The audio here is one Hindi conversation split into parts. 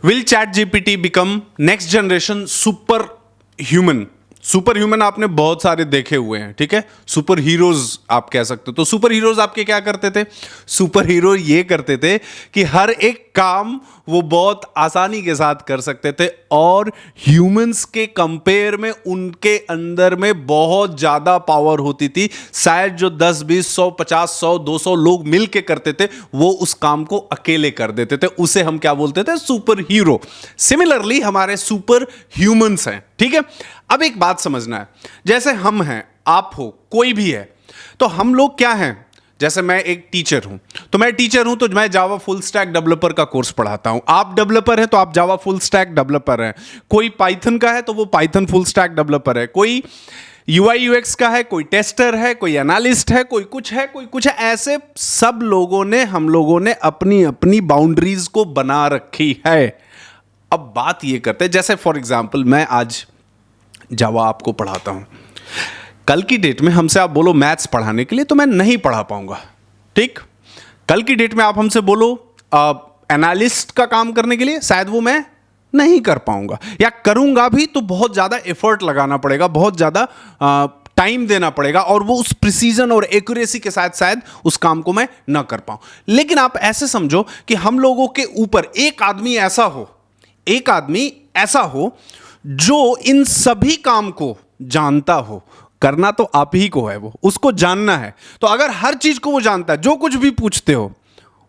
Will chat GPT become next generation super human? Super human आपने बहुत सारे देखे हुए हैं, ठीक है। सुपर हीरोज आप कह सकते हो। तो सुपर हीरोज आपके क्या करते थे? सुपर हीरो ये करते थे कि हर एक काम वो बहुत आसानी के साथ कर सकते थे और ह्यूमंस के कंपेयर में उनके अंदर में बहुत ज्यादा पावर होती थी। शायद जो 10 20 100 50 100 200 लोग मिल के करते थे वो उस काम को अकेले कर देते थे। उसे हम क्या बोलते थे? Super hero. सिमिलरली हमारे सुपर ह्यूमंस हैं, ठीक है। अब एक बात समझना है, जैसे हम हैं, आप हो, कोई भी है, तो हम लोग क्या हैं? जैसे मैं एक टीचर हूं, तो मैं टीचर हूं तो मैं जावा फुल स्टैक डेवलपर का कोर्स पढ़ाता हूं। आप डेवलपर हैं तो आप जावा फुल स्टैक डेवलपर हैं। कोई पाइथन का है तो वो पाइथन फुल स्टैक डेवलपर है। कोई यूआई यूएक्स का है, कोई टेस्टर है, कोई एनालिस्ट है, कोई कुछ है, कोई कुछ है। ऐसे सब लोगों ने, हम लोगों ने अपनी अपनी बाउंड्रीज को बना रखी है। अब बात ये करते हैं, जैसे फॉर एग्जाम्पल मैं आज जावा आपको पढ़ाता हूं। कल की डेट में हमसे आप बोलो मैथ्स पढ़ाने के लिए तो मैं नहीं पढ़ा पाऊंगा, ठीक। कल की डेट में आप हमसे बोलो एनालिस्ट का काम करने के लिए, शायद वो मैं नहीं कर पाऊंगा, या करूंगा भी तो बहुत ज्यादा एफर्ट लगाना पड़ेगा, बहुत ज्यादा टाइम देना पड़ेगा और वो उस प्रिसीजन और एक्यूरेसी के साथ शायद उस काम को मैं ना कर पाऊं। लेकिन आप ऐसे समझो कि हम लोगों के ऊपर एक आदमी ऐसा हो जो इन सभी काम को जानता हो। करना तो आप ही को है, वो उसको जानना है। तो अगर हर चीज को वो जानता है, जो कुछ भी पूछते हो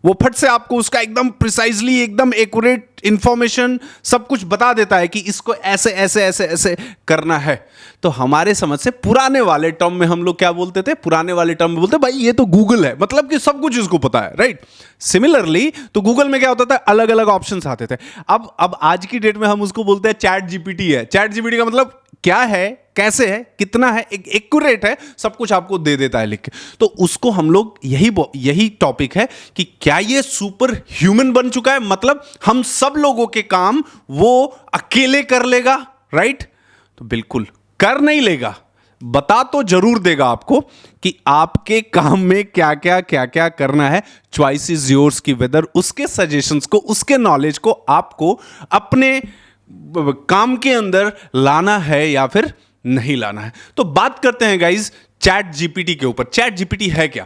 वो फट से आपको उसका एकदम प्रिसाइजली, एकदम एक्यूरेट इंफॉर्मेशन सब कुछ बता देता है कि इसको ऐसे ऐसे ऐसे ऐसे करना है। तो हमारे समझ से पुराने वाले टर्म में हम लोग क्या बोलते थे? पुराने वाले टर्म में बोलते भाई ये तो गूगल है, मतलब कि सब कुछ इसको पता है, राइट। सिमिलरली तो गूगल में क्या होता था? अलग अलग ऑप्शंस आते थे। अब आज की डेट में हम उसको बोलते हैं चैट जीपीटी है। चैट जीपीटी का मतलब क्या है, कैसे है, कितना है, एक एक्यूरेट है, सब कुछ आपको दे देता है लिख के। तो उसको हम लोग यही टॉपिक है कि क्या ये सुपर ह्यूमन बन चुका है? मतलब हम सब लोगों के काम वो अकेले कर लेगा, राइट? तो बिल्कुल कर नहीं लेगा, बता तो जरूर देगा आपको कि आपके काम में क्या क्या करना है। चॉइस इज योर्स की वेदर उसके सजेशंस को, उसके नॉलेज को आपको अपने काम के अंदर लाना है या फिर नहीं लाना है। तो बात करते हैं गाइज चैट जीपीटी के ऊपर। चैट जीपीटी है क्या?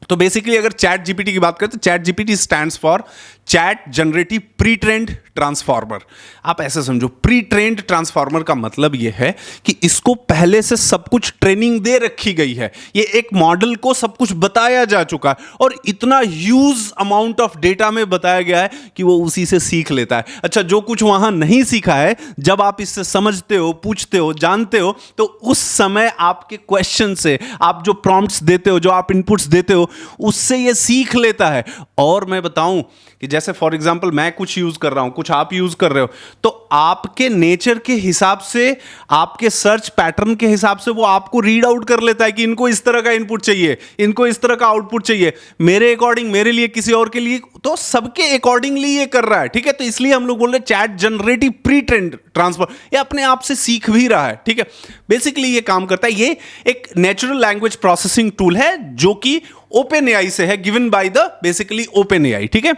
तो बेसिकली अगर चैट जीपीटी की बात करें तो chat GPT stands for chat generative pre trend transformer. आप ऐसे समझो, प्री ट्रेंड ट्रांसफॉर्मर का मतलब यह है कि इसको पहले से सब कुछ ट्रेनिंग दे रखी गई है। ये एक मॉडल को सब कुछ बताया जा चुका है और इतना ह्यूज अमाउंट ऑफ डेटा में बताया गया है कि वो उसी से सीख लेता है। अच्छा, जो कुछ वहां नहीं सीखा है, जब आप इससे समझते हो, पूछते हो, जानते हो, तो उस समय आपके क्वेश्चन से, आप जो प्रॉम्प्ट्स देते हो, जो आप इनपुट्स देते हो, उससे ये सीख लेता है। और मैं बताऊं कि जैसे फॉर एग्जांपल मैं कुछ यूज कर रहा हूं, कुछ आप यूज कर रहे हो, तो आपके नेचर के हिसाब से, आपके सर्च पैटर्न के हिसाब से वो आपको रीड आउट कर लेता है कि इनको इस तरह का इनपुट चाहिए, इनको इस तरह का आउटपुट चाहिए, मेरे अकॉर्डिंग, मेरे लिए, किसी और के लिए, तो सबके अकॉर्डिंगली ये कर रहा है, ठीक है। तो इसलिए हम लोग बोल रहे हैं chat generative pre trend transfer, ये अपने आप से सीख भी रहा है, ठीक है। बेसिकली ये काम करता है, ये एक नेचुरल लैंग्वेज प्रोसेसिंग टूल है जो कि ओपन एआई से है, given by the basically open AI, ठीक है।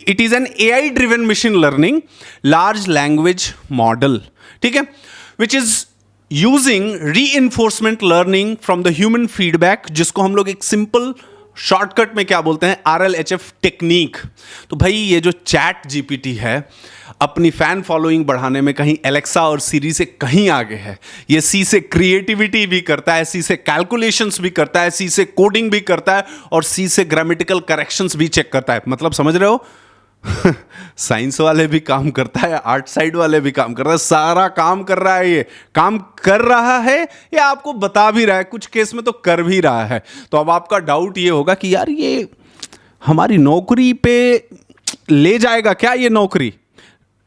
It is an AI driven machine learning large language model, ठीक है, which is using reinforcement learning from the human feedback, जिसको हम लोग एक सिंपल शॉर्टकट में क्या बोलते हैं? RLHF technique. तो भाई ये जो चैट जीपीटी है अपनी फैन फॉलोइंग बढ़ाने में कहीं एलेक्सा और सीरी से कहीं आगे है। ये सी से क्रिएटिविटी भी करता है, सी से कैलकुलेशंस भी करता है, सी से कोडिंग भी करता है और सी से ग्रामेटिकल करेक्शंस भी चेक करता है। मतलब समझ रहे हो? साइंस वाले भी काम करता है, आर्ट साइड वाले भी काम कर रहा है, सारा काम कर रहा है। ये काम कर रहा है या आपको बता भी रहा है, कुछ केस में तो कर भी रहा है। तो अब आपका डाउट ये होगा कि यार ये हमारी नौकरी पे ले जाएगा क्या? ये नौकरी,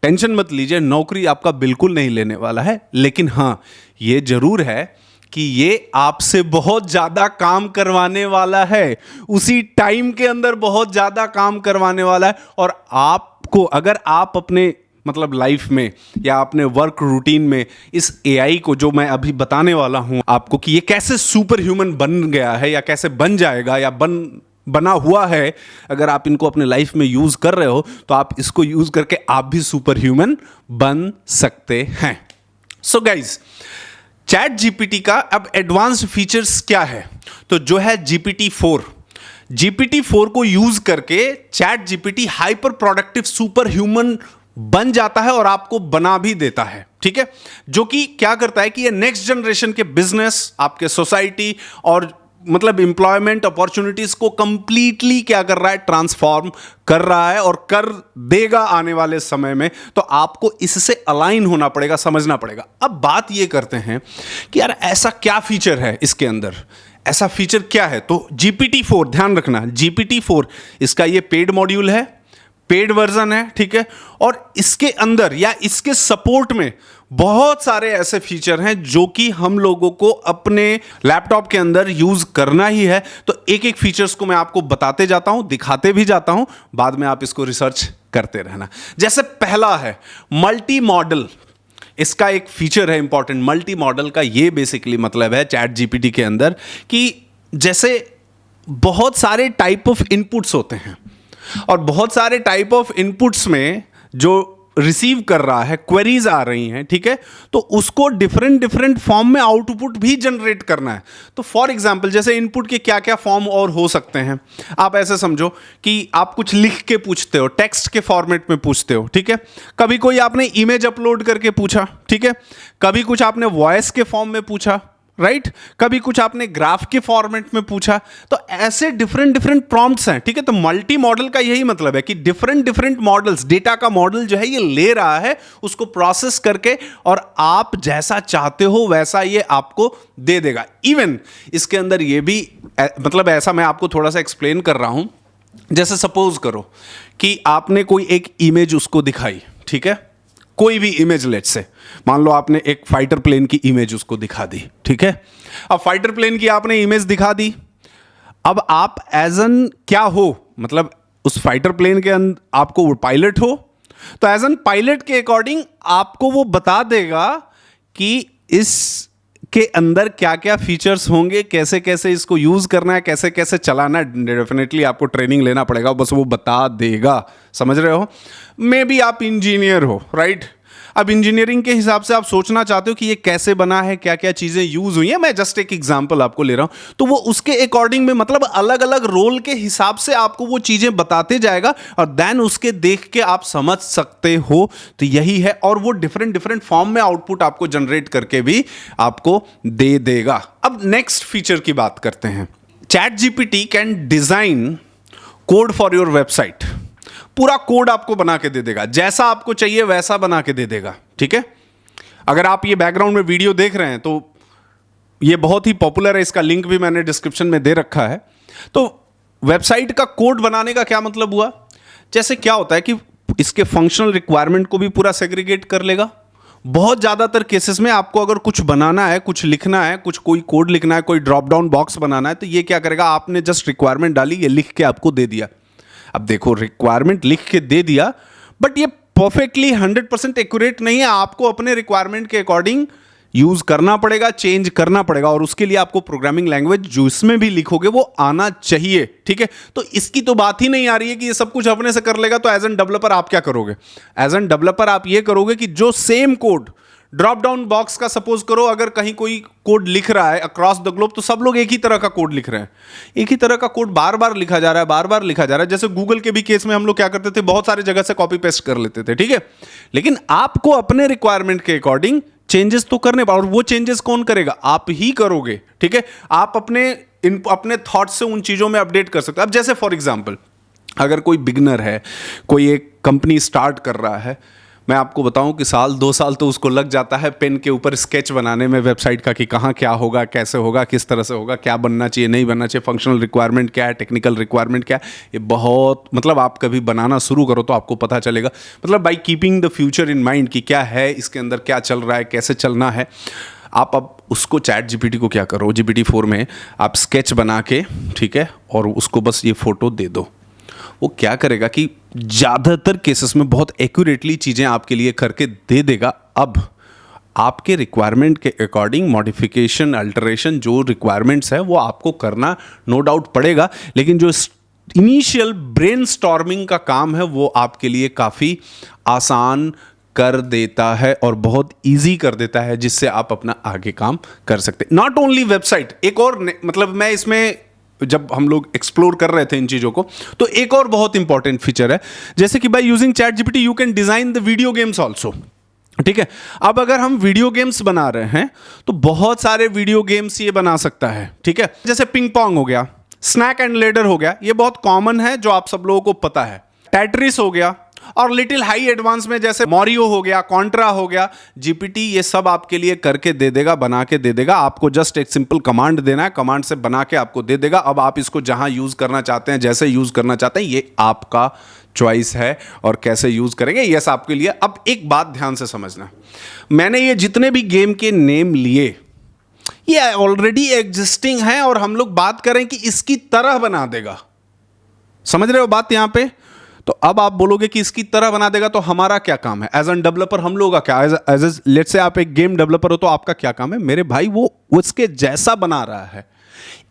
टेंशन मत लीजिए, नौकरी आपका बिल्कुल नहीं लेने वाला है। लेकिन हाँ, ये जरूर है कि ये आपसे बहुत ज्यादा काम करवाने वाला है, उसी टाइम के अंदर बहुत ज्यादा काम करवाने वाला है। और आपको, अगर आप अपने मतलब लाइफ में या अपने वर्क रूटीन में इस एआई को, जो मैं अभी बताने वाला हूं आपको कि ये कैसे सुपर ह्यूमन बन गया है या कैसे बन जाएगा या बन बना हुआ है, अगर आप इनको अपने लाइफ में यूज कर रहे हो तो आप इसको यूज करके आप भी सुपर ह्यूमन बन सकते हैं। सो गाइज, चैट जीपीटी का अब एडवांस्ड फीचर्स क्या है? तो जो है GPT-4 को यूज करके chat GPT hyper productive super human बन जाता है और आपको बना भी देता है, ठीक है। जो कि क्या करता है कि ये नेक्स्ट जनरेशन के बिजनेस, आपके सोसाइटी और मतलब एम्प्लॉयमेंट अपॉर्चुनिटीज को कंप्लीटली क्या कर रहा है, ट्रांसफॉर्म कर रहा है और कर देगा आने वाले समय में। तो आपको इससे अलाइन होना पड़ेगा, समझना पड़ेगा। अब बात ये करते हैं कि यार ऐसा क्या फीचर है इसके अंदर, ऐसा फीचर क्या है? तो GPT-4, ध्यान रखना, GPT-4 इसका ये पेड मॉड्यूल है, पेड वर्जन है, ठीक है। और इसके अंदर या इसके सपोर्ट में बहुत सारे ऐसे फीचर हैं जो कि हम लोगों को अपने लैपटॉप के अंदर यूज करना ही है। तो एक एक फीचर्स को मैं आपको बताते जाता हूं, दिखाते भी जाता हूं, बाद में आप इसको रिसर्च करते रहना। जैसे पहला है मल्टी मॉडल। इसका एक फीचर है इंपॉर्टेंट। मल्टी मॉडल का ये बेसिकली मतलब है चैट जीपीटी के अंदर कि जैसे बहुत सारे टाइप ऑफ इनपुट्स होते हैं और बहुत सारे टाइप ऑफ इनपुट्स में जो रिसीव कर रहा है, क्वेरीज आ रही हैं, ठीक है, तो उसको डिफरेंट फॉर्म में आउटपुट भी जनरेट करना है। तो फॉर एग्जांपल जैसे इनपुट के क्या क्या फॉर्म और हो सकते हैं, आप ऐसे समझो कि आप कुछ लिख के पूछते हो, टेक्स्ट के फॉर्मेट में पूछते हो, ठीक है। कभी कोई आपने इमेज अपलोड करके पूछा, ठीक है। कभी कुछ आपने वॉइस के फॉर्म में पूछा, राइट। कभी कुछ आपने ग्राफ के फॉर्मेट में पूछा। तो ऐसे डिफरेंट प्रॉम्प्ट्स हैं, ठीक है। तो मल्टी मॉडल का यही मतलब है कि डिफरेंट मॉडल्स, डेटा का मॉडल जो है ये ले रहा है, उसको प्रोसेस करके और आप जैसा चाहते हो वैसा ये आपको दे देगा। इवन इसके अंदर ये भी मतलब ऐसा मैं आपको थोड़ा सा एक्सप्लेन कर रहा हूं। जैसे सपोज करो कि आपने कोई एक इमेज उसको दिखाई, ठीक है, कोई भी इमेज, लेट से मान लो आपने एक फाइटर प्लेन की इमेज उसको दिखा दी, ठीक है। अब फाइटर प्लेन की आपने इमेज दिखा दी, अब आप एज एन क्या हो, मतलब उस फाइटर प्लेन के अंदर आपको वो पायलट हो, तो एज एन पायलट के अकॉर्डिंग आपको वो बता देगा कि इस के अंदर क्या क्या फीचर्स होंगे, कैसे कैसे इसको यूज करना है, कैसे कैसे चलाना है। डेफिनेटली आपको ट्रेनिंग लेना पड़ेगा, बस वो बता देगा, समझ रहे हो। मे बी आप इंजीनियर हो, राइट। अब इंजीनियरिंग के हिसाब से आप सोचना चाहते हो कि ये कैसे बना है, क्या क्या चीजें यूज हुई हैं। मैं जस्ट एक एग्जांपल आपको ले रहा हूं, तो वो उसके अकॉर्डिंग में मतलब अलग अलग रोल के हिसाब से आपको वो चीजें बताते जाएगा और देन उसके देख के आप समझ सकते हो। तो यही है, और वो डिफरेंट फॉर्म में आउटपुट आपको जनरेट करके भी आपको दे देगा। अब नेक्स्ट फीचर की बात करते हैं। Chat GPT can design code for your website. पूरा कोड आपको बना के दे देगा, जैसा आपको चाहिए वैसा बना के दे देगा, ठीक है। अगर आप ये बैकग्राउंड में वीडियो देख रहे हैं तो ये बहुत ही पॉपुलर है, इसका लिंक भी मैंने डिस्क्रिप्शन में दे रखा है। तो वेबसाइट का कोड बनाने का क्या मतलब हुआ, जैसे क्या होता है कि इसके फंक्शनल रिक्वायरमेंट को भी पूरा सेग्रीगेट कर लेगा। बहुत ज़्यादातर केसेस में आपको अगर कुछ बनाना है, कुछ लिखना है, कुछ कोई कोड लिखना है, कोई ड्रॉप डाउन बॉक्स बनाना है, तो ये क्या करेगा, आपने जस्ट रिक्वायरमेंट डाली, ये लिख के आपको दे दिया। अब देखो, रिक्वायरमेंट लिख के दे दिया, बट ये परफेक्टली 100% एक्यूरेट नहीं है। आपको अपने रिक्वायरमेंट के अकॉर्डिंग यूज करना पड़ेगा, चेंज करना पड़ेगा, और उसके लिए आपको प्रोग्रामिंग लैंग्वेज जो इसमें भी लिखोगे वो आना चाहिए, ठीक है। तो इसकी तो बात ही नहीं आ रही है कि ये सब कुछ अपने से कर लेगा। तो एज एन डेवलपर आप क्या करोगे? एज एन डेवलपर आप ये करोगे कि जो same code drop down box का, सपोज करो अगर कहीं कोई कोड लिख रहा है अक्रॉस द ग्लोब, तो सब लोग एक ही तरह का कोड लिख रहे हैं, एक ही तरह का कोड बार बार लिखा जा रहा है, बार बार लिखा जा रहा है। जैसे गूगल के भी केस में हम लोग क्या करते थे, बहुत सारी जगह से कॉपी पेस्ट कर लेते थे, ठीक है। लेकिन आपको अपने रिक्वायरमेंट के अकॉर्डिंग चेंजेस तो करने पड़े, और वो चेंजेस कौन करेगा? आप ही करोगे, ठीक है। आप अपने थॉट से उन चीजों में अपडेट कर सकते हो। अब जैसे फॉर एग्जाम्पल अगर कोई बिगनर है, कोई एक कंपनी स्टार्ट कर रहा है, मैं आपको बताऊं कि 1-2 साल तो उसको लग जाता है पेन के ऊपर स्केच बनाने में वेबसाइट का, कि कहाँ क्या होगा, कैसे होगा, किस तरह से होगा, क्या बनना चाहिए, नहीं बनना चाहिए, फंक्शनल रिक्वायरमेंट क्या है, टेक्निकल रिक्वायरमेंट क्या है। ये बहुत मतलब आप कभी बनाना शुरू करो तो आपको पता चलेगा, मतलब by keeping the future in mind कि क्या है इसके अंदर, क्या चल रहा है, कैसे चलना है। आप अब उसको चैट जीपीटी को क्या करो, GPT-4 में आप स्केच बना के, ठीक है, और उसको बस ये फोटो दे दो। वो क्या करेगा कि ज़्यादातर केसेस में बहुत एक्यूरेटली चीज़ें आपके लिए करके दे देगा। अब आपके रिक्वायरमेंट के अकॉर्डिंग मॉडिफिकेशन, अल्टरेशन, जो रिक्वायरमेंट्स है वो आपको करना नो डाउट पड़ेगा, लेकिन जो इनिशियल ब्रेनस्टॉर्मिंग का काम है वो आपके लिए काफ़ी आसान कर देता है और बहुत इजी कर देता है, जिससे आप अपना आगे काम कर सकते हैं। नॉट ओनली वेबसाइट, एक और मतलब मैं इसमें जब हम लोग एक्सप्लोर कर रहे थे इन चीज़ों को, तो एक और बहुत इंपॉर्टेंट फीचर है, जैसे कि by using chat GPT you can design the video games also. ठीक है, अब अगर हम वीडियो गेम्स बना रहे हैं तो बहुत सारे वीडियो गेम्स ये बना सकता है। ठीक है, जैसे पिंग पोंग हो गया, स्नैक एंड लेडर हो गया, ये बहुत कॉमन है जो आप सब लोगों को पता है। टेट्रिस हो गया, और लिटिल हाई एडवांस में जैसे मॉरियो हो गया, कॉन्ट्रा हो गया, जीपीटी ये सब आपके लिए करके दे देगा, बना के दे देगा। आपको जस्ट एक सिंपल कमांड देना है, कमांड से बना के आपको दे देगा। अब आप इसको जहां यूज करना चाहते हैं, जैसे यूज करना चाहते हैं, ये आपका चॉइस है और कैसे यूज करेंगे ये आपके लिए। अब एक बात ध्यान से समझना, मैंने ये जितने भी गेम के नेम लिए ये ऑलरेडी एग्जिस्टिंग है और हम लोग बात करें कि इसकी तरह बना देगा। समझ रहे हो बात यहां पे? तो अब आप बोलोगे कि इसकी तरह बना देगा, तो हमारा क्या काम है एज एन डेवलपर? हम लोगों का क्या, एज लेट्स से आप एक गेम डेवलपर हो तो आपका क्या काम है? मेरे भाई वो उसके जैसा बना रहा है,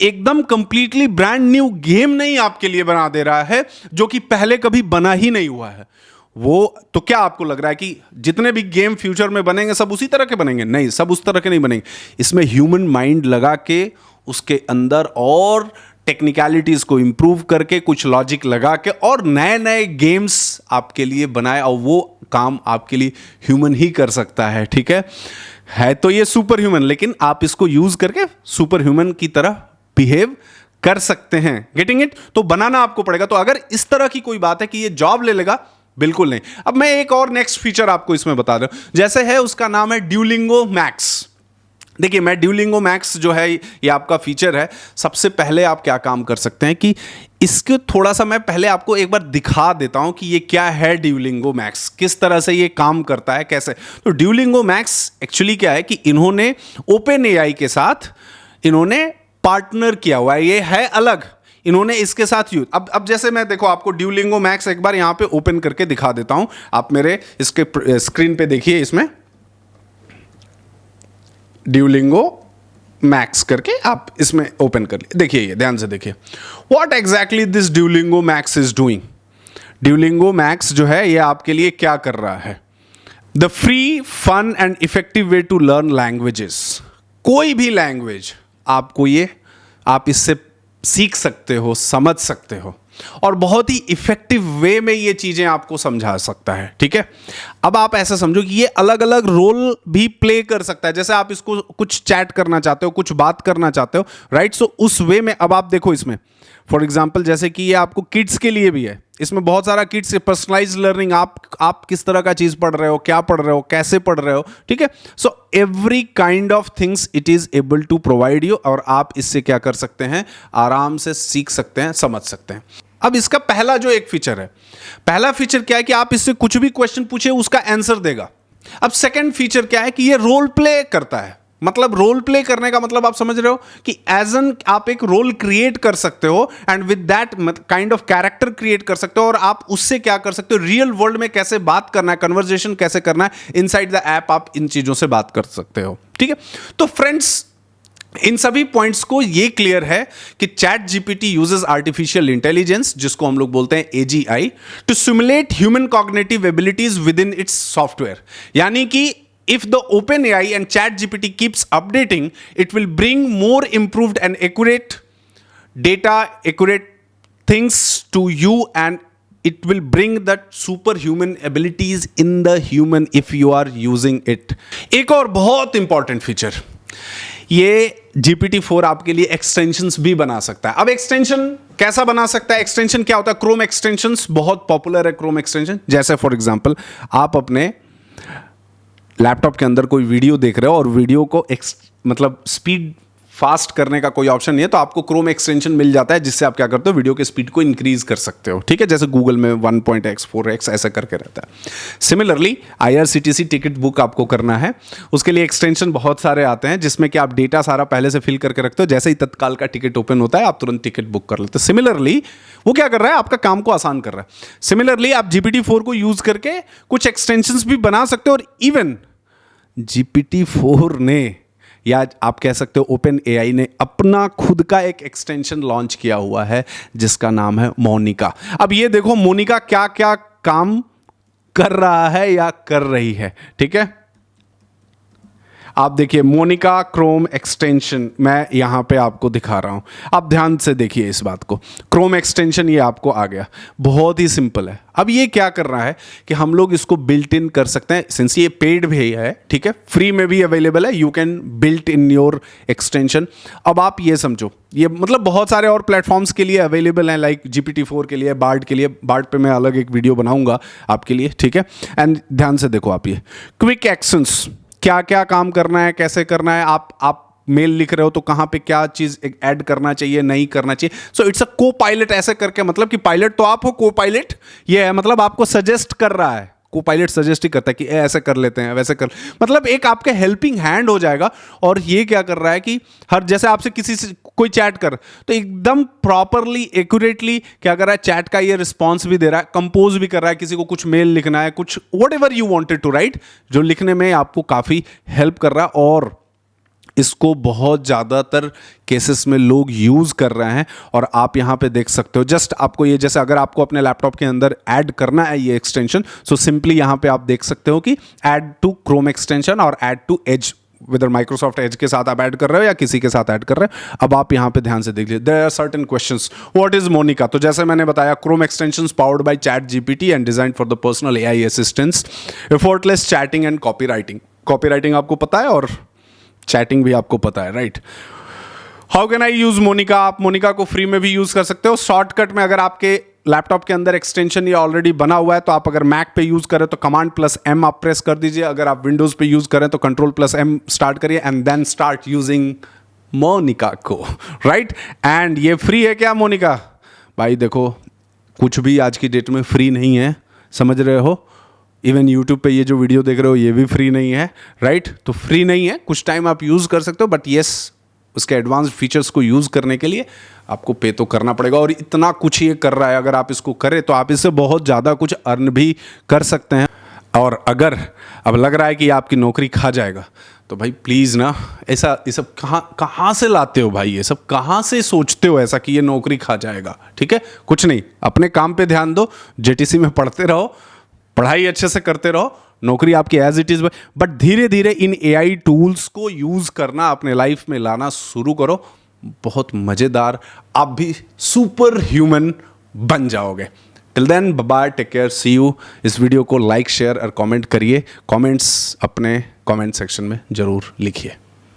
एकदम कंप्लीटली ब्रांड न्यू गेम नहीं आपके लिए बना दे रहा है जो कि पहले कभी बना ही नहीं हुआ है। वो तो क्या आपको लग रहा है कि जितने भी गेम फ्यूचर में बनेंगे सब उसी तरह के बनेंगे? नहीं, सब उस तरह के नहीं बनेंगे। इसमें ह्यूमन माइंड लगा के उसके अंदर और टेक्निकलिटीज को इंप्रूव करके, कुछ लॉजिक लगा के और नए नए गेम्स आपके लिए बनाए, और वो काम आपके लिए ह्यूमन ही कर सकता है। ठीक है तो ये सुपर ह्यूमन, लेकिन आप इसको यूज करके सुपर ह्यूमन की तरह बिहेव कर सकते हैं। Getting it? तो बनाना आपको पड़ेगा। तो अगर इस तरह की कोई बात है कि ये जॉब ले लेगा, बिल्कुल नहीं। अब मैं एक और नेक्स्ट फीचर आपको इसमें बता दूं, जैसे है उसका नाम है ड्यूलिंगो मैक्स। देखिए, मैं ड्यूलिंगो मैक्स जो है ये आपका फीचर है। सबसे पहले आप क्या काम कर सकते हैं कि इसको थोड़ा सा मैं पहले आपको एक बार दिखा देता हूं कि ये क्या है ड्यूलिंगो मैक्स, किस तरह से ये काम करता है, कैसे। तो ड्यूलिंगो मैक्स एक्चुअली क्या है कि इन्होंने ओपन एआई के साथ इन्होंने पार्टनर किया हुआ है, ये है अलग, इन्होंने इसके साथ यूज। अब जैसे मैं देखो आपको ड्यूलिंगो मैक्स एक बार यहां पे ओपन करके दिखा देता हूं। आप मेरे इसके स्क्रीन पे देखिए, इसमें ड्यूलिंगो मैक्स करके आप इसमें ओपन कर लिए। देखिए, ये ध्यान से देखिए, what exactly this Duolingo Max is doing. Duolingo Max जो है ये आपके लिए क्या कर रहा है? The free, fun and effective way to learn languages. कोई भी लैंग्वेज आपको ये, आप इससे सीख सकते हो, समझ सकते हो, और बहुत ही इफेक्टिव वे में ये चीजें आपको समझा सकता है। ठीक है, अब आप ऐसा समझो कि ये अलग अलग रोल भी प्ले कर सकता है। जैसे आप इसको कुछ चैट करना चाहते हो, कुछ बात करना चाहते हो, राइट? सो उस वे में अब आप देखो इसमें, फॉर एग्जाम्पल जैसे कि ये आपको किड्स के लिए भी है, इसमें बहुत सारा किड्स पर्सनलाइज लर्निंग, आप किस तरह का चीज पढ़ रहे हो, क्या पढ़ रहे हो, कैसे पढ़ रहे हो। ठीक है, so every kind of things it is able to provide you, और आप इससे क्या कर सकते हैं? आराम से सीख सकते हैं, समझ सकते हैं। अब इसका पहला जो एक फीचर है, पहला फीचर क्या है कि आप इससे कुछ भी क्वेश्चन पूछे उसका आंसर देगा। अब सेकंड फीचर क्या है कि ये रोल प्ले करता है। मतलब रोल प्ले करने का मतलब आप समझ रहे हो कि एज एन आप एक रोल क्रिएट कर सकते हो, and with that kind of character create कर सकते हो, और आप उससे क्या कर सकते हो? रियल वर्ल्ड में कैसे बात करना है, कन्वर्सेशन कैसे करना है, इनसाइड द ऐप आप इन चीजों से बात कर सकते हो। ठीक है, तो फ्रेंड्स इन सभी पॉइंट्स को ये क्लियर है कि ChatGPT uses artificial intelligence, जिसको हम लोग बोलते हैं AGI, to simulate human cognitive abilities within its software. यानी कि if the OpenAI and ChatGPT keeps updating, it will bring more improved and accurate data, accurate things to you, and it will bring that superhuman abilities in the human if you are using it. एक और बहुत इंपॉर्टेंट फीचर, ये GPT-4 आपके लिए एक्सटेंशंस भी बना सकता है। अब एक्सटेंशन कैसा बना सकता है? एक्सटेंशन क्या होता है? क्रोम एक्सटेंशंस बहुत पॉपुलर है। क्रोम एक्सटेंशन जैसे फॉर एग्जांपल आप अपने लैपटॉप के अंदर कोई वीडियो देख रहे हो और वीडियो को मतलब स्पीड फास्ट करने का कोई ऑप्शन नहीं है, तो आपको क्रोम एक्सटेंशन मिल जाता है, जिससे आप क्या करते हो? वीडियो के स्पीड को इंक्रीज कर सकते हो। ठीक है, जैसे गूगल में 1.x 4x ऐसा करके रहता है। सिमिलरली IRCTC टिकट बुक आपको करना है, उसके लिए एक्सटेंशन बहुत सारे आते हैं, जिसमें कि आप डेटा सारा पहले से फिल करके रखते हो। जैसे ही तत्काल का टिकट ओपन होता है, आप तुरंत टिकट बुक कर लेते हो। सिमिलरली वो क्या कर रहा है? आपका काम को आसान कर रहा है। सिमिलरली आप GPT-4 को यूज करके कुछ एक्सटेंशंस भी बना सकते हो, और इवन GPT-4 ने, या आप कह सकते हो ओपन एआई ने, अपना खुद का एक एक्सटेंशन लॉन्च किया हुआ है जिसका नाम है मोनिका। अब ये देखो मोनिका क्या क्या काम कर रहा है या कर रही है, ठीक है। आप देखिए मोनिका क्रोम एक्सटेंशन, मैं यहां पे आपको दिखा रहा हूं, आप ध्यान से देखिए इस बात को। क्रोम एक्सटेंशन ये आपको आ गया, बहुत ही सिंपल है। अब ये क्या कर रहा है कि हम लोग इसको बिल्ट इन कर सकते हैं, सिंस ये पेड भी है, ठीक है, फ्री में भी अवेलेबल है, you can built in your extension. अब आप ये समझो, ये मतलब बहुत सारे और प्लेटफॉर्म्स के लिए अवेलेबल हैं, लाइक GPT-4 के लिए, बार्ड के लिए। बार्ड पे मैं अलग एक वीडियो बनाऊंगा आपके लिए, ठीक है। एंड ध्यान से देखो आप, ये क्विक एक्शंस, क्या क्या काम करना है, कैसे करना है, आप मेल लिख रहे हो तो कहां पे क्या चीज ऐड करना चाहिए, नहीं करना चाहिए। सो इट्स अ को पायलट, ऐसे करके, मतलब कि पायलट तो आप हो, को पायलट ये है, मतलब आपको सजेस्ट कर रहा है। को पायलट सजेस्ट ही करता है कि ऐसे कर लेते हैं, वैसे कर, मतलब एक आपके हेल्पिंग हैंड हो जाएगा। और ये क्या कर रहा है कि हर, जैसे आपसे किसी से कोई चैट कर, तो एकदम प्रॉपरली एक्यूरेटली क्या कर रहा है, चैट का ये रिस्पॉन्स भी दे रहा है, कंपोज भी कर रहा है, किसी को कुछ मेल लिखना है, कुछ whatever you wanted to write, जो लिखने में आपको काफी हेल्प कर रहा है। और इसको बहुत ज़्यादातर केसेस में लोग यूज़ कर रहे हैं। और आप यहाँ पे देख सकते हो, जस्ट आपको ये, जैसे अगर आपको अपने लैपटॉप के अंदर ऐड करना है ये एक्सटेंशन, सो सिंपली यहाँ पे आप देख सकते हो कि ऐड टू क्रोम एक्सटेंशन और add to Edge, whether Microsoft Edge के साथ आप ऐड कर रहे हो या किसी के साथ ऐड कर रहे हो। अब आप यहाँ पे ध्यान से देख लीजिए, there are certain questions, what is Monica. तो जैसे मैंने बताया, Chrome extensions powered by ChatGPT and designed for the personal AI assistants, effortless chatting and copywriting. Copywriting आपको पता है और चैटिंग भी आपको पता है, right. How can I use Monica. आप मोनिका को फ्री में भी यूज कर सकते हो। शॉर्टकट में, अगर आपके लैपटॉप के अंदर एक्सटेंशन ये ऑलरेडी बना हुआ है, तो आप अगर मैक पे यूज करें तो Command+M आप प्रेस कर दीजिए। अगर आप विंडोज पे यूज करें तो Control+M स्टार्ट करिए and then start using Monica को, राइट। एंड ये फ्री है क्या मोनिका? भाई देखो, कुछ भी आज की डेट में फ्री नहीं है, समझ रहे हो। इवन यूट्यूब पे ये जो वीडियो देख रहे हो ये भी फ्री नहीं है, राइट। तो फ्री नहीं है, कुछ टाइम आप यूज़ कर सकते हो, बट येस, उसके एडवांस फीचर्स को यूज़ करने के लिए आपको पे तो करना पड़ेगा। और इतना कुछ ये कर रहा है, अगर आप इसको करें तो आप इससे बहुत ज़्यादा कुछ अर्न भी कर सकते हैं। और अगर अब लग रहा है कि आपकी नौकरी खा जाएगा, तो भाई प्लीज़ ना, ऐसा ये सब कहाँ से लाते हो भाई, ये सब कहाँ से सोचते हो ऐसा कि ये नौकरी खा जाएगा, ठीक है। कुछ नहीं, अपने काम पे ध्यान दो, जेटीसी में पढ़ते रहो, पढ़ाई अच्छे से करते रहो, नौकरी आपकी एज इट इज। बट धीरे धीरे इन एआई टूल्स को यूज करना, अपने लाइफ में लाना शुरू करो, बहुत मजेदार, आप भी सुपर ह्यूमन बन जाओगे। Till then bye, take care, see you. इस वीडियो को लाइक, शेयर और कमेंट करिए। कमेंट्स अपने कमेंट सेक्शन में जरूर लिखिए।